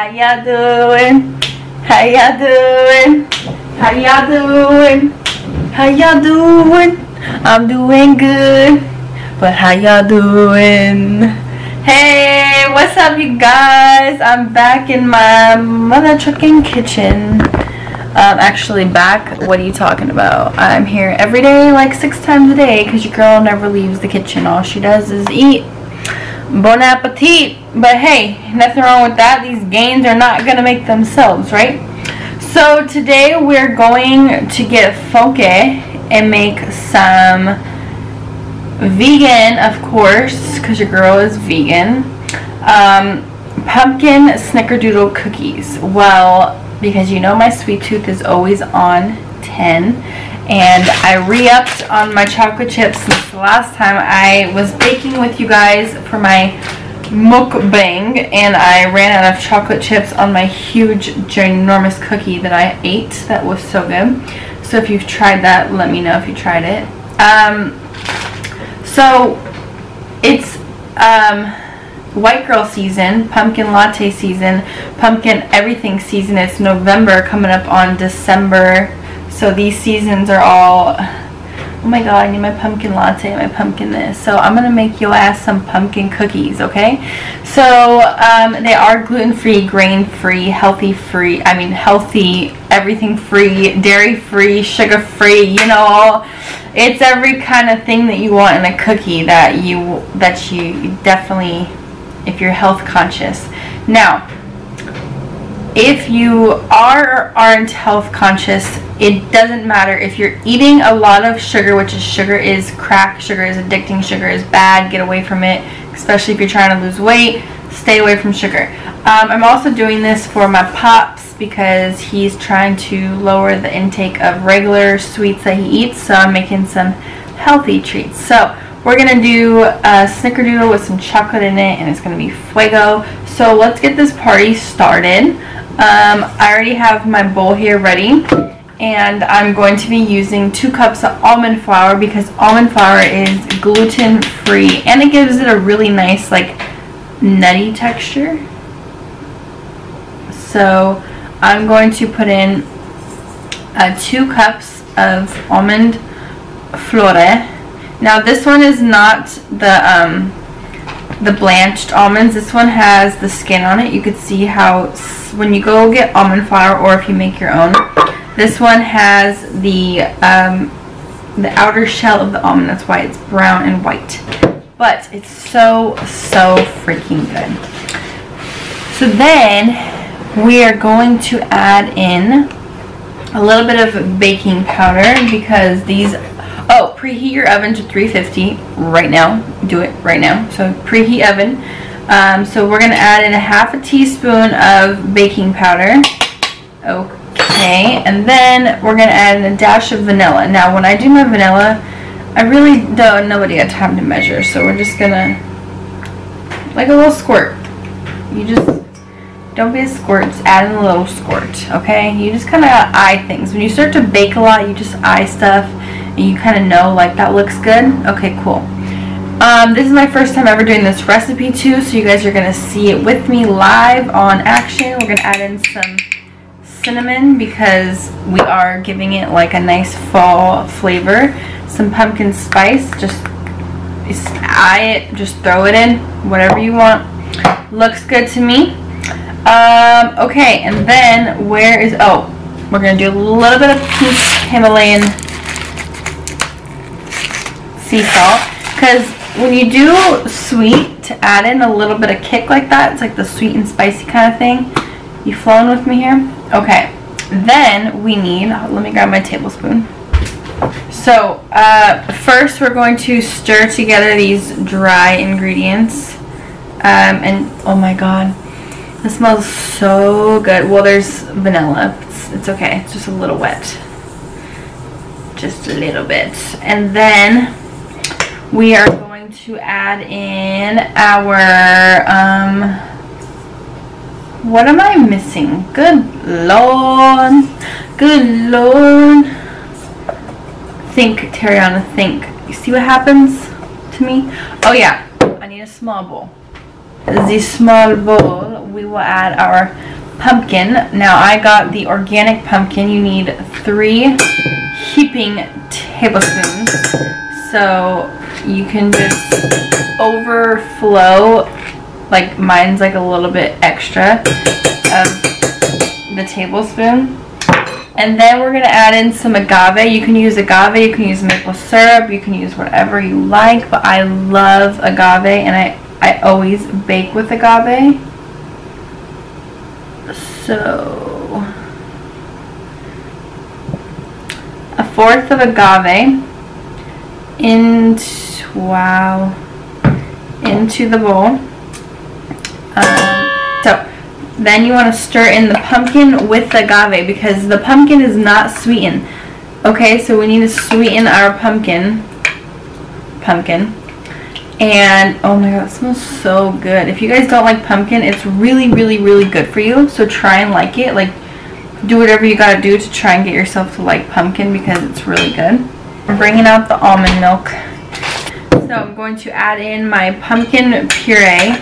How y'all doing? How y'all doing? How y'all doing? How y'all doing? I'm doing good. But how y'all doing? Hey, what's up you guys? I'm back in my mother trucking kitchen. Actually back, what are you talking about? I'm here every day, like 6 times a day, because your girl never leaves the kitchen. All she does is eat. Bon appetit. But hey, nothing wrong with that. These gains are not gonna make themselves, right? So today we're going to get funky and make some vegan, of course, because your girl is vegan, pumpkin snickerdoodle cookies. Well, because you know my sweet tooth is always on 10, and I re-upped on my chocolate chips since the last time I was baking with you guys for my mukbang, and I ran out of chocolate chips on my huge ginormous cookie that I ate. That was so good. So if you've tried that, let me know if you tried it. So it's white girl season, pumpkin latte season, pumpkin everything season. It's November coming up on December. So these seasons are all, oh my god, I need my pumpkin latte, my pumpkin this. So I'm gonna make your ass some pumpkin cookies, okay? So they are gluten-free, grain-free, healthy-free, I mean healthy, everything-free, dairy-free, sugar-free, you know, it's every kind of thing that you want in a cookie that you definitely, if you're health conscious. Now, if you aren't health conscious, it doesn't matter. If you're eating a lot of sugar, which is sugar is crack, sugar is addicting, sugar is bad, get away from it, especially if you're trying to lose weight, stay away from sugar. I'm also doing this for my pops because he's trying to lower the intake of regular sweets that he eats, so I'm making some healthy treats. So we're gonna do a snickerdoodle with some chocolate in it, and it's gonna be fuego. So let's get this party started. I already have my bowl here ready, and I'm going to be using 2 cups of almond flour because almond flour is gluten free and it gives it a really nice like nutty texture. So I'm going to put in 2 cups of almond flour. Now this one is not the blanched almonds. This one has the skin on it. You could see how when you go get almond flour, or if you make your own, this one has the outer shell of the almond. That's why it's brown and white. But it's so freaking good. So then we are going to add in a little bit of baking powder because these, oh, preheat your oven to 350 right now. Do it right now. So preheat oven. So we're going to add in a ½ teaspoon of baking powder. Okay, and then we're going to add in a dash of vanilla. Now when I do my vanilla, I really don't, nobody got time to measure, so we're just going to, like a little squirt. You just, don't be a squirt, just add in a little squirt, okay? You just kind of eye things. When you start to bake a lot, you just eye stuff, and you kind of know, like, that looks good. Okay, cool. This is my first time ever doing this recipe too, so you guys are going to see it with me live on action. We're going to add in some cinnamon because we are giving it like a nice fall flavor. Some pumpkin spice, just eye it, just throw it in, whatever you want. Looks good to me. Okay, and then where is, oh, we're going to do a little bit of pink Himalayan sea salt, because when you do sweet, to add in a little bit of kick like that, it's like the sweet and spicy kind of thing. You flowing with me here? Okay, then we need, let me grab my tablespoon. So first we're going to stir together these dry ingredients, and oh my god, this smells so good. Well, there's vanilla, it's okay, it's just a little wet, just a little bit. And then we are going to add in our what am I missing? Good lord, good lord. Think, Tariana, think. You see what happens to me? Oh yeah, I need a small bowl. The small bowl, we will add our pumpkin. Now I got the organic pumpkin. You need 3 heaping tablespoons. So you can just overflow, like mine's like a little bit extra of the tablespoon. And then we're going to add in some agave. You can use agave, you can use maple syrup, you can use whatever you like, but I love agave, and I always bake with agave. So 1/4 of agave into the bowl. So then you want to stir in the pumpkin with the agave, because the pumpkin is not sweetened. Okay, so we need to sweeten our pumpkin. And oh my god, it smells so good. If you guys don't like pumpkin, it's really, really, really good for you. So try and like it. Like, do whatever you gotta do to try and get yourself to like pumpkin, because it's really good. I'm bringing out the almond milk. So I'm going to add in my pumpkin puree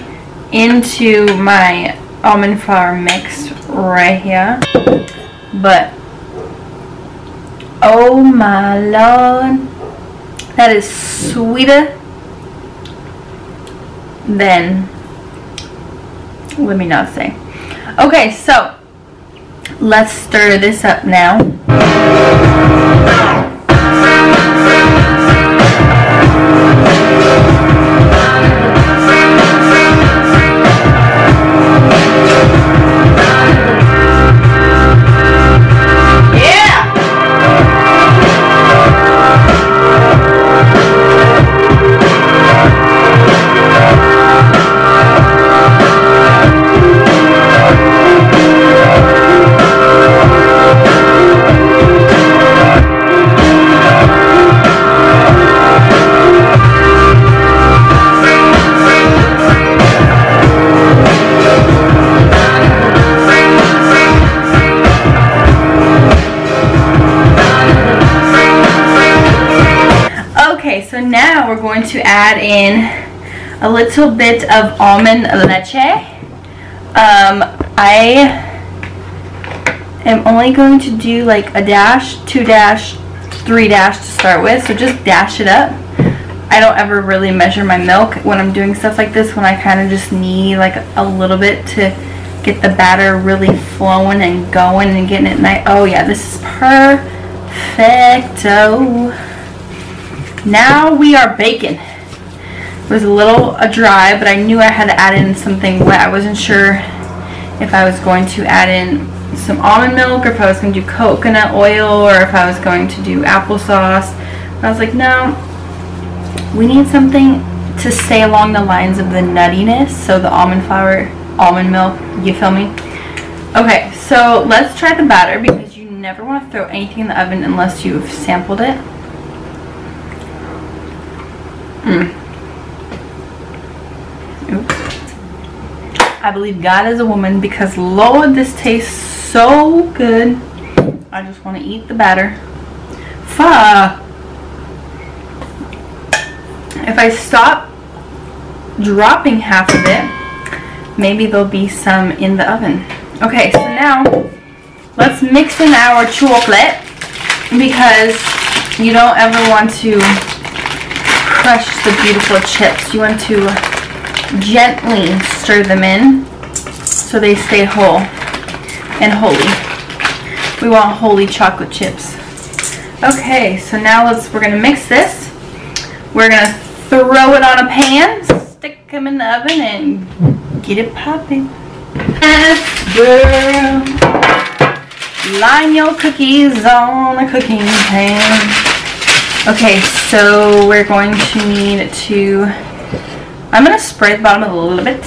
into my almond flour mix right here. But oh my lord, that is sweeter than, let me not say. Okay, so let's stir this up now. So now we're going to add in a little bit of almond leche. I am only going to do like a dash, 2 dash, 3 dash to start with, so just dash it up. I don't ever really measure my milk when I'm doing stuff like this, when I kind of just need like a little bit to get the batter really flowing and going and getting it nice. Oh yeah, this is perfecto. Now we are baking. It was a little dry, but I knew I had to add in something wet. I wasn't sure if I was going to add in some almond milk, or if I was going to do coconut oil, or if I was going to do applesauce. I was like, no, we need something to stay along the lines of the nuttiness, so the almond flour, almond milk, you feel me? Okay, so let's try the batter, because you never want to throw anything in the oven unless you've sampled it. Oops. I believe God is a woman, because Lord, this tastes so good. I just want to eat the batter. If I stop dropping half of it, maybe there'll be some in the oven. Okay, so now let's mix in our chocolate, because you don't ever want to crush the beautiful chips. You want to gently stir them in so they stay whole and holy. We want holy chocolate chips. Okay, so now we're gonna mix this. We're gonna throw it on a pan, stick them in the oven, and get it popping. Yes, girl. Line your cookies on a cooking pan. Okay, so we're going to need to, I'm going to spray the bottom a little bit,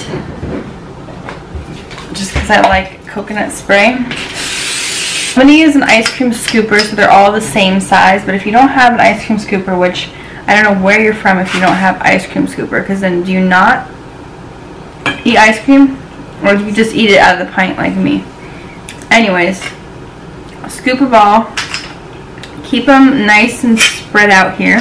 just because I like coconut spray. I'm going to use an ice cream scooper, so they're all the same size, but if you don't have an ice cream scooper, which I don't know where you're from if you don't have ice cream scooper, because then do you not eat ice cream, or do you just eat it out of the pint like me? Anyways, scoop a ball. Keep them nice and spread out here.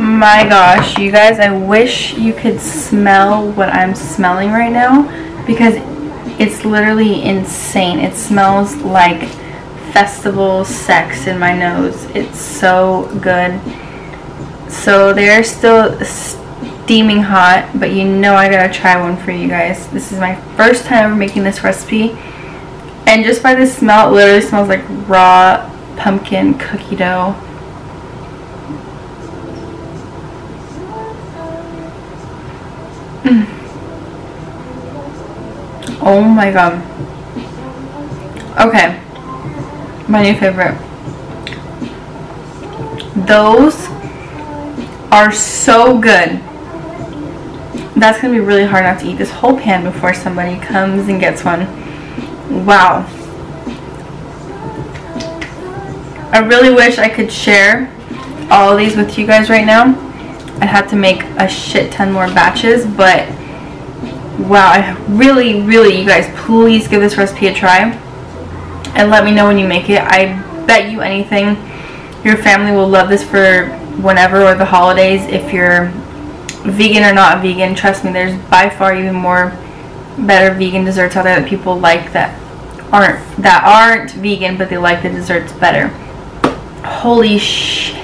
my gosh, you guys, I wish you could smell what I'm smelling right now, because it's literally insane. It smells like festival sex in my nose. It's so good. So they're still steaming hot, but you know I gotta try one for you guys. This is my first time ever making this recipe, and just by the smell, it literally smells like raw pumpkin cookie dough. Oh my god. Okay, my new favorite. Those are so good. That's gonna be really hard not to eat this whole pan before somebody comes and gets one. Wow. I really wish I could share all of these with you guys right now. I'd have to make a shit ton more batches, but wow, I really, you guys, please give this recipe a try and let me know when you make it. I bet you anything your family will love this for whenever, or the holidays. If you're vegan or not vegan, trust me, there's by far even more better vegan desserts out there that people like that aren't vegan, but they like the desserts better. Holy shit.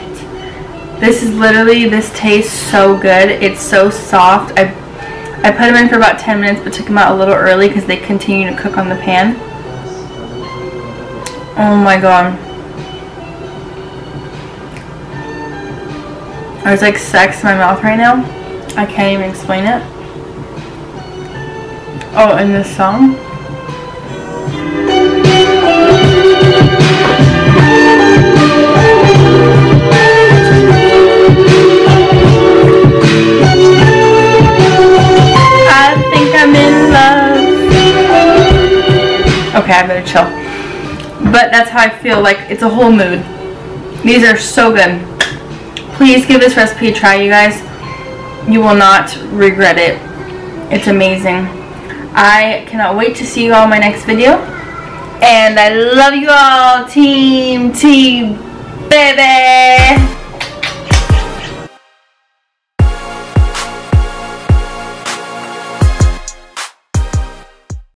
This is literally, this tastes so good. It's so soft. I put them in for about 10 minutes, but took them out a little early because they continue to cook on the pan. Oh my god. There's like sex in my mouth right now. I can't even explain it. Oh, and this song. Okay, I better chill. But that's how I feel, like it's a whole mood. These are so good. Please give this recipe a try, you guys. You will not regret it. It's amazing. I cannot wait to see you all in my next video. And I love you all, Team T, baby.